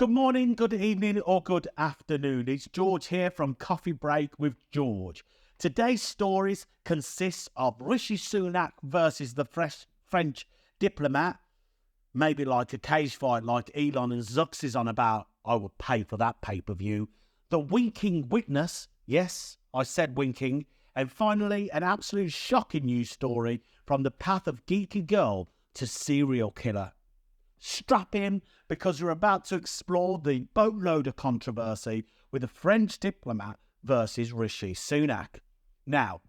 Good morning, good evening, or good afternoon. It's George here from Coffee Break with George. Today's stories consist of Rishi Sunak versus the French diplomat. Maybe like a cage fight like Elon and Zucks is on about. I would pay for that pay-per-view. The winking witness. Yes, I said winking. And finally, an absolute shocking news story from the path of geeky girl to serial killer. Strap in, because we're about to explore the boatload of controversy with a French diplomat versus Rishi Sunak. Now,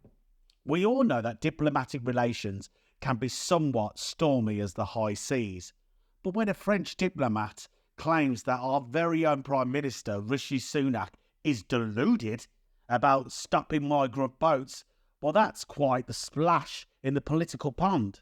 we all know that diplomatic relations can be somewhat stormy as the high seas. But when a French diplomat claims that our very own Prime Minister, Rishi Sunak, is deluded about stopping migrant boats, well, that's quite the splash in the political pond.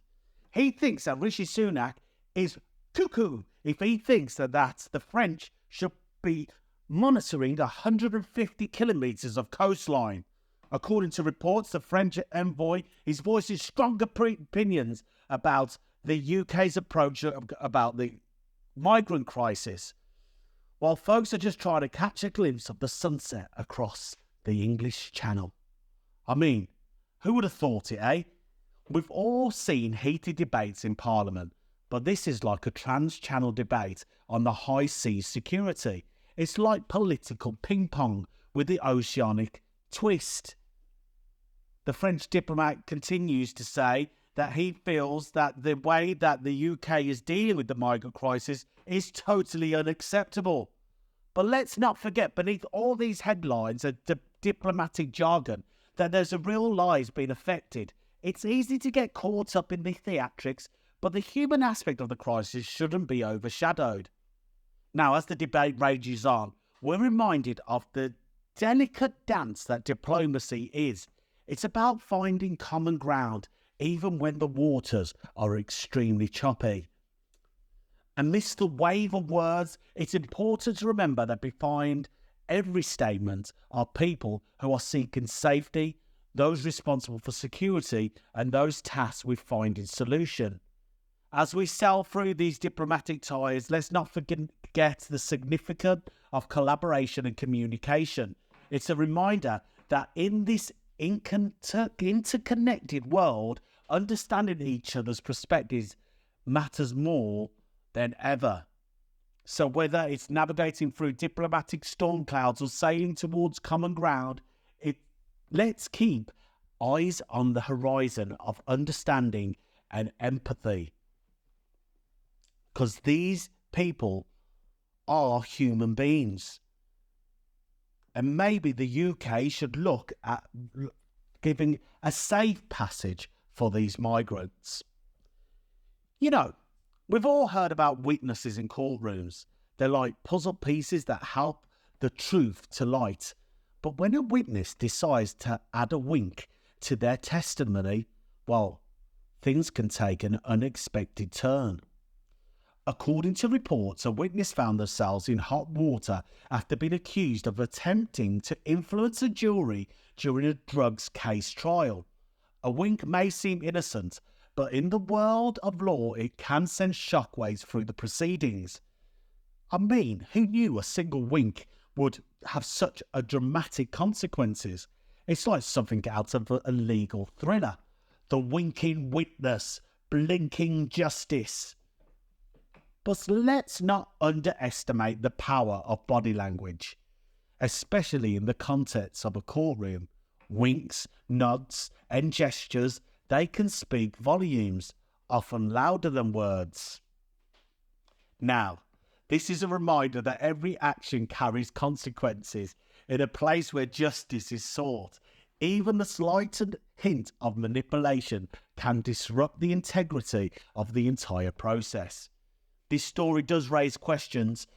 He thinks that Rishi Sunak is cuckoo if he thinks that the French should be monitoring 150 kilometres of coastline. According to reports, the French envoy is voicing stronger opinions about the UK's approach about the migrant crisis, while folks are just trying to catch a glimpse of the sunset across the English Channel. I mean, who would have thought it, eh? We've all seen heated debates in Parliament, but this is like a trans-channel debate on the high seas security. It's like political ping-pong with the oceanic twist. The French diplomat continues to say that he feels that the way that the UK is dealing with the migrant crisis is totally unacceptable. But let's not forget, beneath all these headlines and diplomatic jargon, that there's a real lives being affected. It's easy to get caught up in the theatrics, but the human aspect of the crisis shouldn't be overshadowed. Now, as the debate rages on, we're reminded of the delicate dance that diplomacy is. It's about finding common ground, even when the waters are extremely choppy. Amidst the wave of words, it's important to remember that behind every statement are people who are seeking safety, those responsible for security, and those tasked with finding solution. As we sail through these diplomatic ties, let's not forget the significance of collaboration and communication. It's a reminder that in this interconnected world, understanding each other's perspectives matters more than ever. So whether it's navigating through diplomatic storm clouds or sailing towards common ground, let's keep eyes on the horizon of understanding and empathy. Because these people are human beings. And maybe the UK should look at giving a safe passage for these migrants. You know, we've all heard about witnesses in courtrooms. They're like puzzle pieces that help the truth to light. But when a witness decides to add a wink to their testimony, well, things can take an unexpected turn. According to reports, a witness found themselves in hot water after being accused of attempting to influence a jury during a drugs case trial. A wink may seem innocent, but in the world of law, it can send shockwaves through the proceedings. I mean, who knew a single wink would have such a dramatic consequences? It's like something out of a legal thriller. The winking witness, blinking justice. But let's not underestimate the power of body language, especially in the context of a courtroom. Winks, nods, and gestures, they can speak volumes, often louder than words. Now, this is a reminder that every action carries consequences in a place where justice is sought. Even the slightest hint of manipulation can disrupt the integrity of the entire process. This story does raise questions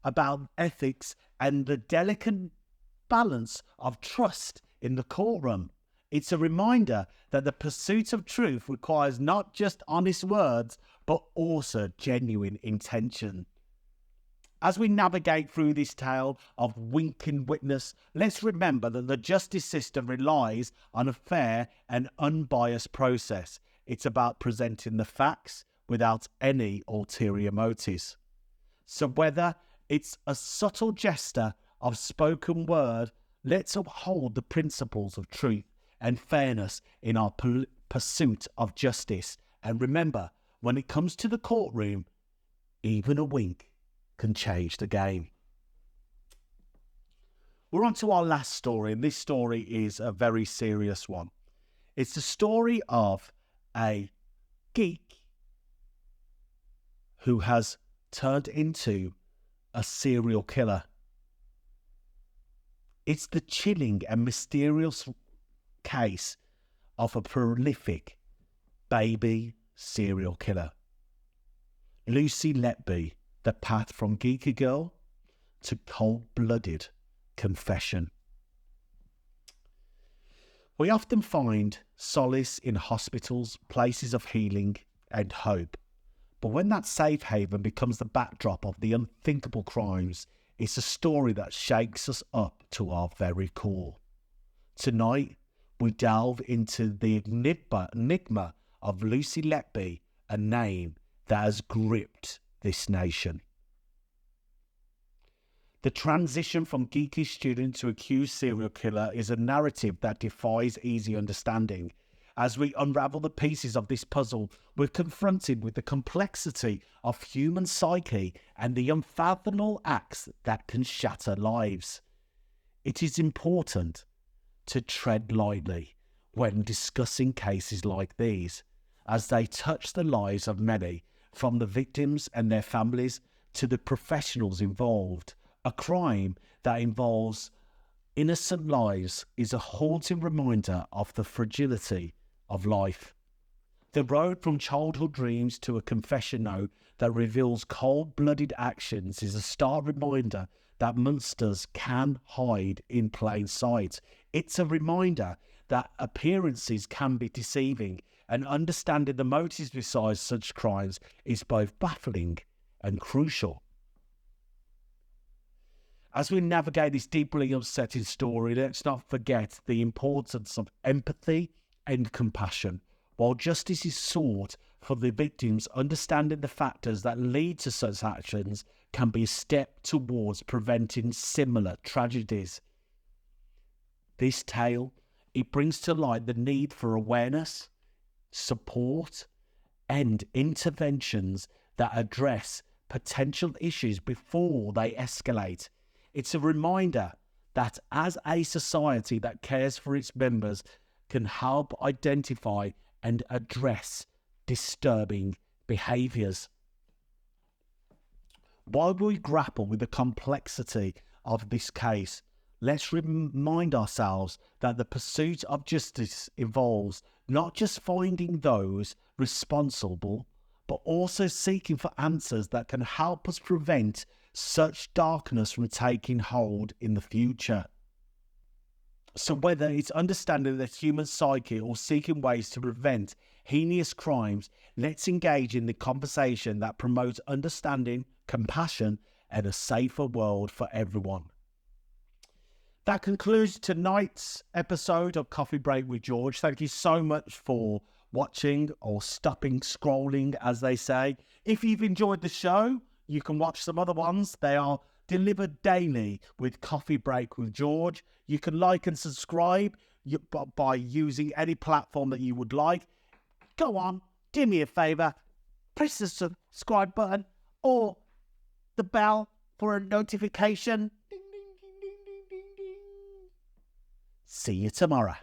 about ethics and the delicate balance of trust in the courtroom. It's a reminder that the pursuit of truth requires not just honest words, but also genuine intention. As we navigate through this tale of winking witness, let's remember that the justice system relies on a fair and unbiased process. It's about presenting the facts without any ulterior motives. So whether It's a subtle gesture of spoken word. Let's uphold the principles of truth and fairness in our pursuit of justice. And remember, when it comes to the courtroom, even a wink can change the game. We're on to our last story, and this story is a very serious one. It's the story of a geek who has turned into a serial killer. It's the chilling and mysterious case of a prolific baby serial killer. Lucy Letby, the path from geeky girl to cold-blooded confession. We often find solace in hospitals, places of healing and hope. But when that safe haven becomes the backdrop of the unthinkable crimes, it's a story that shakes us up to our very core. Tonight, we delve into the enigma of Lucy Letby, a name that has gripped this nation. The transition from geeky student to accused serial killer is a narrative that defies easy understanding. As we unravel the pieces of this puzzle, we're confronted with the complexity of human psyche and the unfathomable acts that can shatter lives. It is important to tread lightly when discussing cases like these, as they touch the lives of many, from the victims and their families to the professionals involved. A crime that involves innocent lives is a haunting reminder of the fragility of life. The road from childhood dreams to a confession note that reveals cold-blooded actions is a stark reminder that monsters can hide in plain sight. It's a reminder that appearances can be deceiving, and understanding the motives beside such crimes is both baffling and crucial. As we navigate this deeply upsetting story, let's not forget the importance of empathy and compassion. While justice is sought for the victims, understanding the factors that lead to such actions can be a step towards preventing similar tragedies. This tale, it brings to light the need for awareness, support, and interventions that address potential issues before they escalate. It's a reminder that as a society that cares for its members can help identify and address disturbing behaviours. While we grapple with the complexity of this case, let's remind ourselves that the pursuit of justice involves not just finding those responsible, but also seeking for answers that can help us prevent such darkness from taking hold in the future. So whether it's understanding the human psyche or seeking ways to prevent heinous crimes, let's engage in the conversation that promotes understanding, compassion, and a safer world for everyone. That concludes tonight's episode of Coffee Break with George. Thank you so much for watching, or stopping scrolling, as they say. If you've enjoyed the show, you can watch some other ones. They are delivered daily with Coffee Break with George. You can like and subscribe by using any platform that you would like. Go on, do me a favour, press the subscribe button or the bell for a notification. Ding, ding, ding, ding, ding, ding, ding. See you tomorrow.